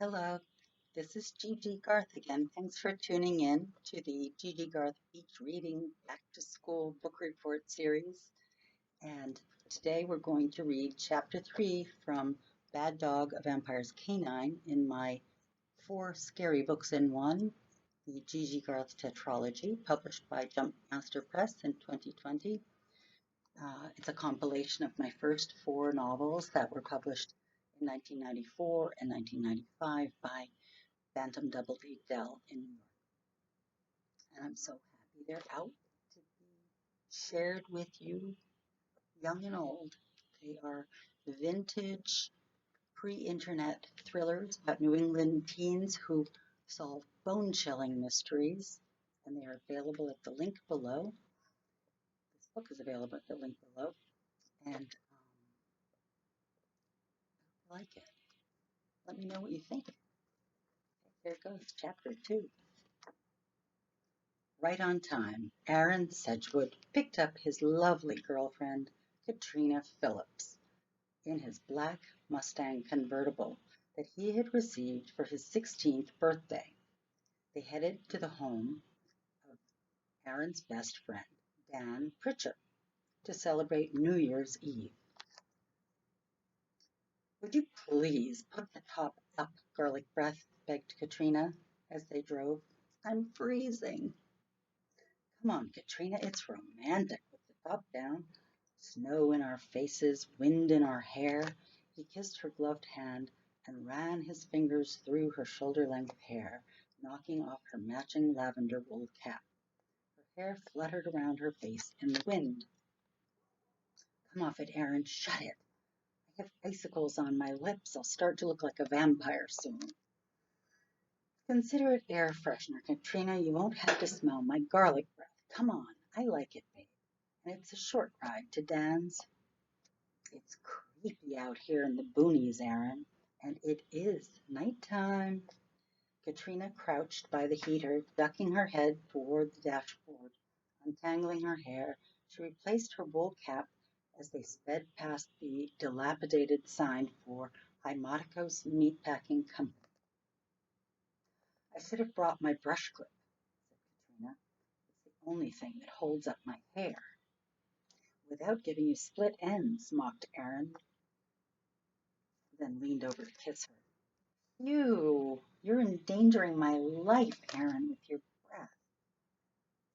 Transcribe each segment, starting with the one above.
Hello, this is Gigi Garth again. Thanks for tuning in to the Gigi Garth Beach Reading Back to School Book Report series. And today we're going to read Chapter 3 from Bad Dog, A Vampire's Canine in my 4 Scary Books in One, the Gigi Garth Tetralogy, published by Jumpmaster Press in 2020. It's a compilation of my first 4 novels that were published in 1994 and 1995 by Bantam Doubleday Dell in New York. And I'm so happy they're out to be shared with you, young and old. They are vintage, pre-internet thrillers about New England teens who solve bone-chilling mysteries, and they are available at the link below. This book is available at the link below, and I like it. Let me know what you think. Here goes, Chapter 2. Right on time, Aaron Sedgewood picked up his lovely girlfriend, Katrina Phillips, in his black Mustang convertible that he had received for his 16th birthday. They headed to the home of Aaron's best friend, Dan Pritcher, to celebrate New Year's Eve. "Would you please put the top up, Garlic Breath?" begged Katrina as they drove. "I'm freezing." "Come on, Katrina, it's romantic with the top down. Snow in our faces, wind in our hair." He kissed her gloved hand and ran his fingers through her shoulder-length hair, knocking off her matching lavender wool cap. Her hair fluttered around her face in the wind. "Come off it, Aaron. Shut it. I have icicles on my lips. I'll start to look like a vampire soon." "Consider it air freshener, Katrina. You won't have to smell my garlic breath. Come on. I like it, babe. And it's a short ride to Dan's." "It's creepy out here in the boonies, Aaron, and it is nighttime." Katrina crouched by the heater, ducking her head toward the dashboard. Untangling her hair, she replaced her wool cap as they sped past the dilapidated sign for Hymoticos Meatpacking Company. "I should have brought my brush clip," said Katrina. "It's the only thing that holds up my hair." "Without giving you split ends," mocked Aaron, then leaned over to kiss her. You're endangering my life, Aaron, with your breath."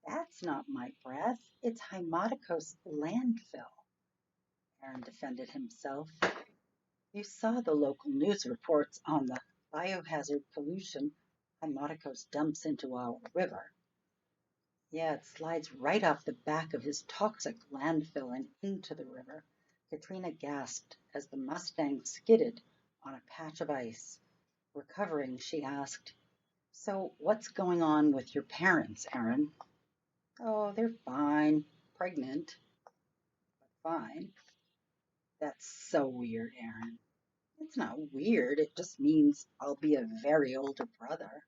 "That's not my breath. It's Hymoticos landfill." Aaron defended himself. "You saw the local news reports on the biohazard pollution Hymoticos dumps into our river." "Yeah, it slides right off the back of his toxic landfill and into the river." Katrina gasped as the Mustang skidded on a patch of ice. Recovering, she asked, "So what's going on with your parents, Aaron?" "Oh, they're fine. Pregnant, but fine." "That's so weird, Aaron." "It's not weird. It just means I'll be a very older brother."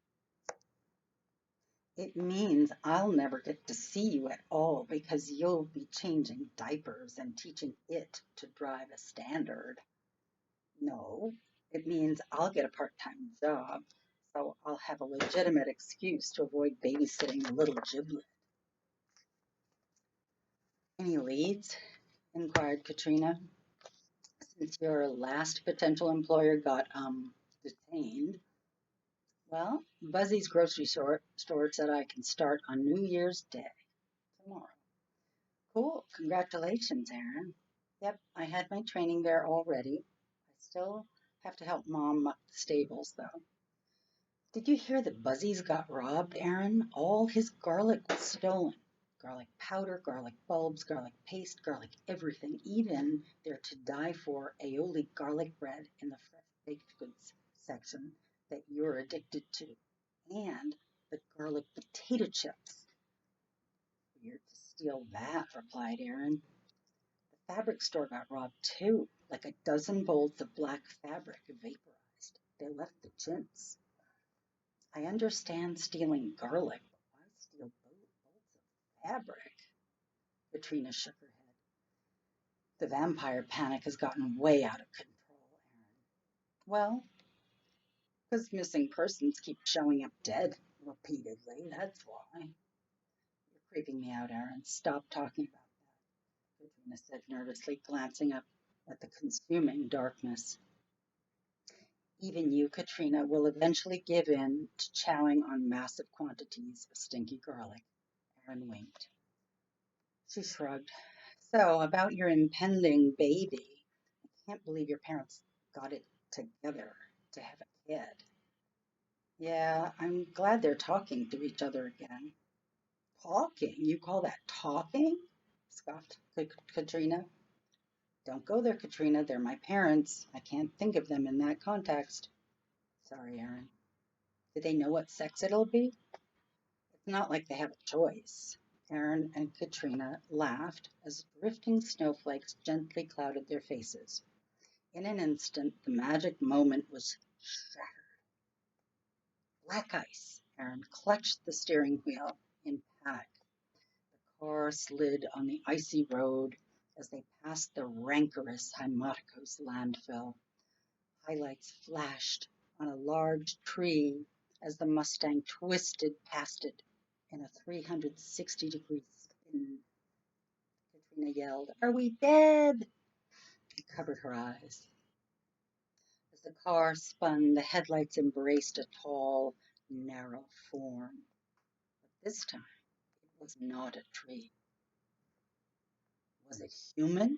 "It means I'll never get to see you at all because you'll be changing diapers and teaching it to drive a standard." "No, it means I'll get a part-time job, so I'll have a legitimate excuse to avoid babysitting the little giblet." "Any leads?" inquired Katrina. "Since your last potential employer got, detained." "Well, Buzzy's grocery store said I can start on New Year's Day, tomorrow." "Cool. Congratulations, Aaron." "Yep, I had my training there already. I still have to help Mom muck the stables, though." "Did you hear that Buzzy's got robbed, Aaron? All his garlic was stolen. Garlic powder, garlic bulbs, garlic paste, garlic everything, even their to-die-for aioli garlic bread in the fresh baked goods section that you're addicted to, and the garlic potato chips." "Weird to steal that," replied Aaron. "The fabric store got robbed too, like a dozen bolts of black fabric vaporized. They left the chintz." "I understand stealing garlic, but why steal bolts of fabric?" Katrina shook her head. "The vampire panic has gotten way out of control, Aaron." "Well, Because missing persons keep showing up dead repeatedly, that's why. You're creeping me out, Aaron. Stop talking about that, Katrina said nervously, glancing up at the consuming darkness. Even you, Katrina, will eventually give in to chowing on massive quantities of stinky garlic. Aaron winked. She shrugged. So, about your impending baby. I can't believe your parents got it together to have a kid. Yeah, I'm glad they're talking to each other again. Talking? You call that talking? Scoffed Katrina. Don't go there, Katrina. They're my parents. I can't think of them in that context. Sorry, Aaron. Do they know what sex it'll be? It's not like they have a choice. Aaron and Katrina laughed as drifting snowflakes gently clouded their faces. In an instant, the magic moment was shattered. Black ice. Aaron clutched the steering wheel in panic. The car slid on the icy road as they passed the rancorous Hymoticos landfill. Highlights flashed on a large tree as the Mustang twisted past it in a 360-degree spin. Katrina yelled, "Are we dead?" She covered her eyes. As the car spun, the headlights embraced a tall, narrow form. But this time, it was not a tree. Was it human?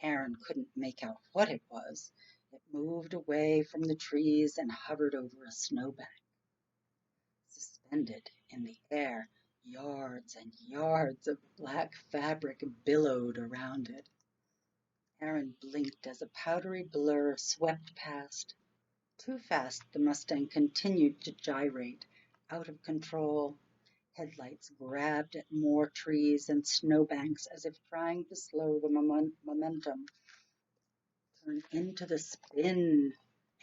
Aaron couldn't make out what it was. It moved away from the trees and hovered over a snowbank. Suspended in the air, yards and yards of black fabric billowed around it. Aaron blinked as a powdery blur swept past. Too fast, the Mustang continued to gyrate, out of control. Headlights grabbed at more trees and snowbanks as if trying to slow the momentum. Turn into the spin,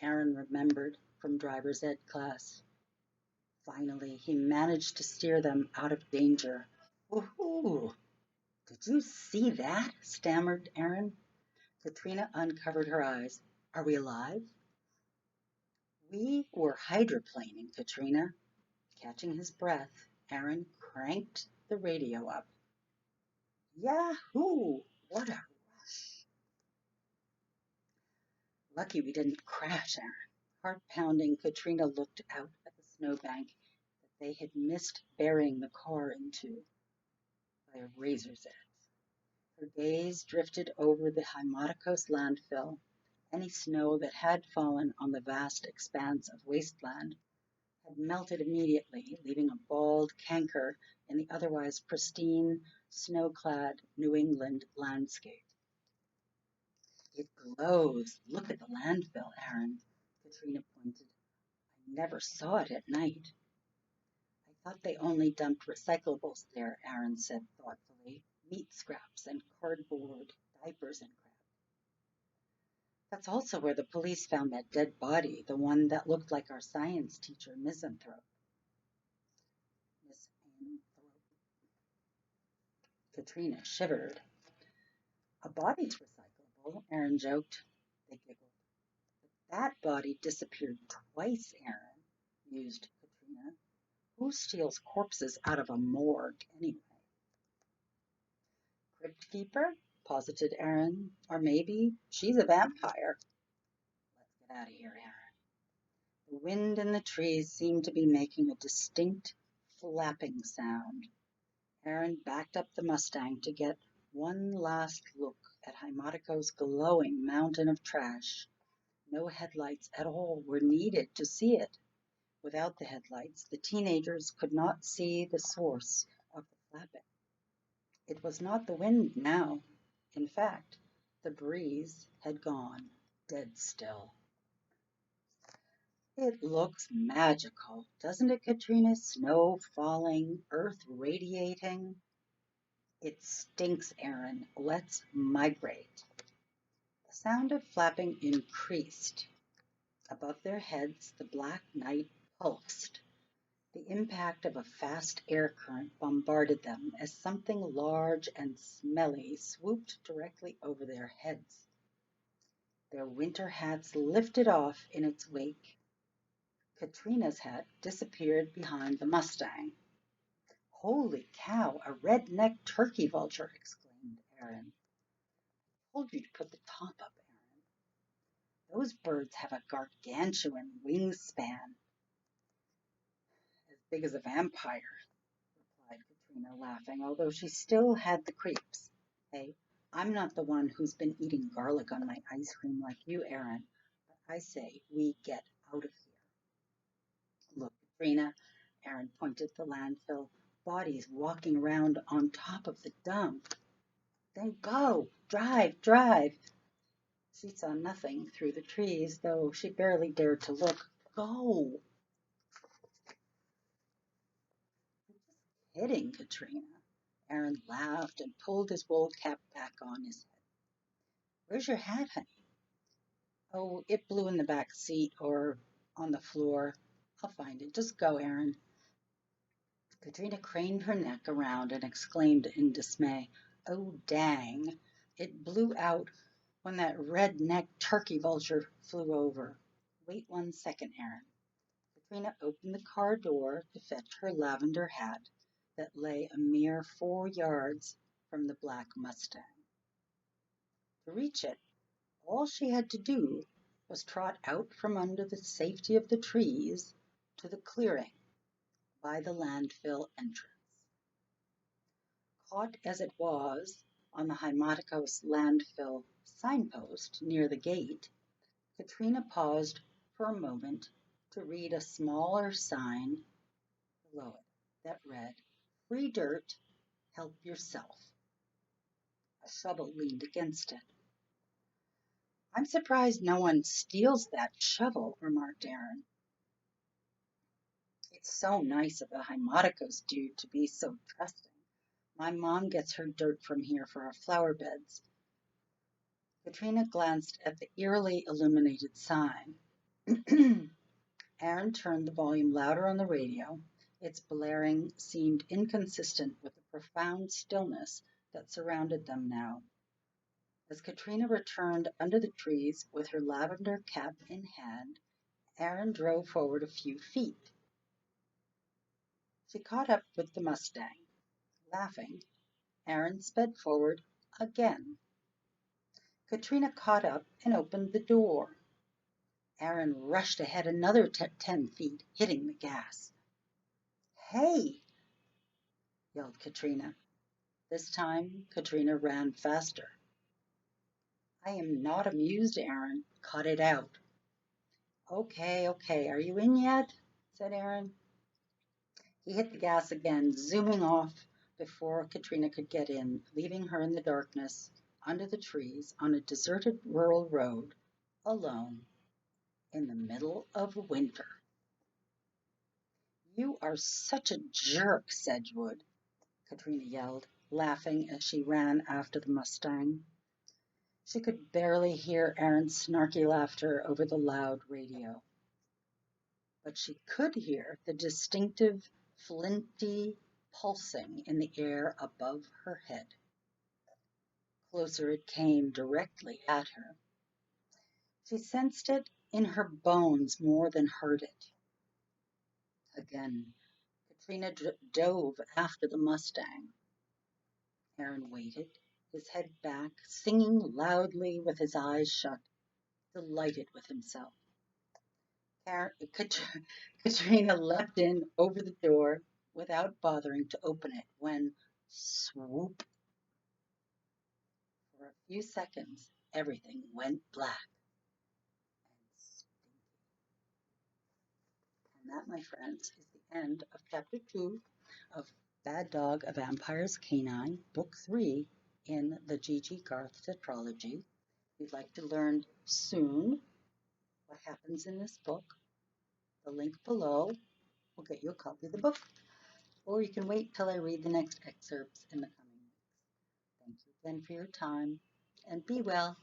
Aaron remembered from driver's ed class. Finally, he managed to steer them out of danger. Woohoo! Did you see that? Stammered Aaron. Katrina uncovered her eyes. Are we alive? We were hydroplaning, Katrina. Catching his breath, Aaron cranked the radio up. Yahoo! What a rush. Lucky we didn't crash, Aaron. Heart pounding, Katrina looked out at the snowbank that they had missed burying the car into by a razor's edge. Her gaze drifted over the Hymoticos landfill. Any snow that had fallen on the vast expanse of wasteland had melted immediately, leaving a bald canker in the otherwise pristine, snow-clad New England landscape. It glows. Look at the landfill, Aaron. Katrina pointed. I never saw it at night. I thought they only dumped recyclables there, Aaron said thoughtfully. Meat scraps and cardboard, diapers and crap. That's also where the police found that dead body, the one that looked like our science teacher, Misanthrope. Katrina shivered. A body's recyclable, Aaron joked. They giggled. But that body disappeared twice, Aaron, mused Katrina. Who steals corpses out of a morgue, anyway? Crypt keeper, posited Aaron. Or maybe she's a vampire. Let's get out of here, Aaron. The wind in the trees seemed to be making a distinct flapping sound. Aaron backed up the Mustang to get one last look at Hymotico's glowing mountain of trash. No headlights at all were needed to see it. Without the headlights, the teenagers could not see the source of the flapping. It was not the wind now. In fact, the breeze had gone, dead still. It looks magical, doesn't it, Katrina? Snow falling, earth radiating. It stinks, Aaron. Let's migrate. The sound of flapping increased. Above their heads, the black night pulsed. The impact of a fast air current bombarded them as something large and smelly swooped directly over their heads. Their winter hats lifted off in its wake. Katrina's head disappeared behind the Mustang. Holy cow, a red-necked turkey vulture, exclaimed Aaron. I told you to put the top up, Aaron. Those birds have a gargantuan wingspan, as big as a vampire, replied Katrina, laughing, although she still had the creeps. Hey, I'm not the one who's been eating garlic on my ice cream like you, Aaron, but I say we get out of here. Look, Katrina, Aaron pointed to the landfill, bodies walking around on top of the dump. Then go, drive, drive. She saw nothing through the trees, though she barely dared to look. Go. Kidding, Katrina. Aaron laughed and pulled his wool cap back on his head. Where's your hat, honey? Oh, it blew in the back seat or on the floor. I'll find it. Just go, Aaron. Katrina craned her neck around and exclaimed in dismay, Oh, dang. It blew out when that red-necked turkey vulture flew over. Wait 1 second, Aaron. Katrina opened the car door to fetch her lavender hat that lay a mere 4 yards from the black Mustang. To reach it, all she had to do was trot out from under the safety of the trees to the clearing by the landfill entrance. Caught as it was on the Hymaticos landfill signpost near the gate, Katrina paused for a moment to read a smaller sign below it that read, Free dirt, help yourself. A shovel leaned against it. I'm surprised no one steals that shovel, remarked Aaron. It's so nice of the Hymaticos dude to be so trusting. My mom gets her dirt from here for our flower beds. Katrina glanced at the eerily illuminated sign. Aaron turned the volume louder on the radio. Its blaring seemed inconsistent with the profound stillness that surrounded them now. As Katrina returned under the trees with her lavender cap in hand, Aaron drove forward a few feet. She caught up with the Mustang. Laughing, Aaron sped forward again. Katrina caught up and opened the door. Aaron rushed ahead another 10 feet, hitting the gas. Hey! Yelled Katrina. This time, Katrina ran faster. I am not amused, Aaron. Cut it out. Okay, are you in yet? Said Aaron. He hit the gas again, zooming off before Katrina could get in, leaving her in the darkness under the trees on a deserted rural road, alone, in the middle of winter. You are such a jerk, Sedgewood, Katrina yelled, laughing as she ran after the Mustang. She could barely hear Aaron's snarky laughter over the loud radio, but she could hear the distinctive, flinty pulsing in the air above her head. Closer it came, directly at her. She sensed it in her bones more than heard it. Again, Katrina dove after the Mustang. Aaron waited, his head back, singing loudly with his eyes shut, delighted with himself. Katrina leapt in over the door without bothering to open it when, swoop, for a few seconds, everything went black and stinky. And that, my friends, is the end of Chapter 2 of Bad Dog, A Vampire's Canine, Book 3 in the G.G. Garth tetralogy. If you'd like to learn soon what happens in this book, the link below will get you a copy of the book, or you can wait till I read the next excerpts in the coming weeks. Thank you again for your time, and be well.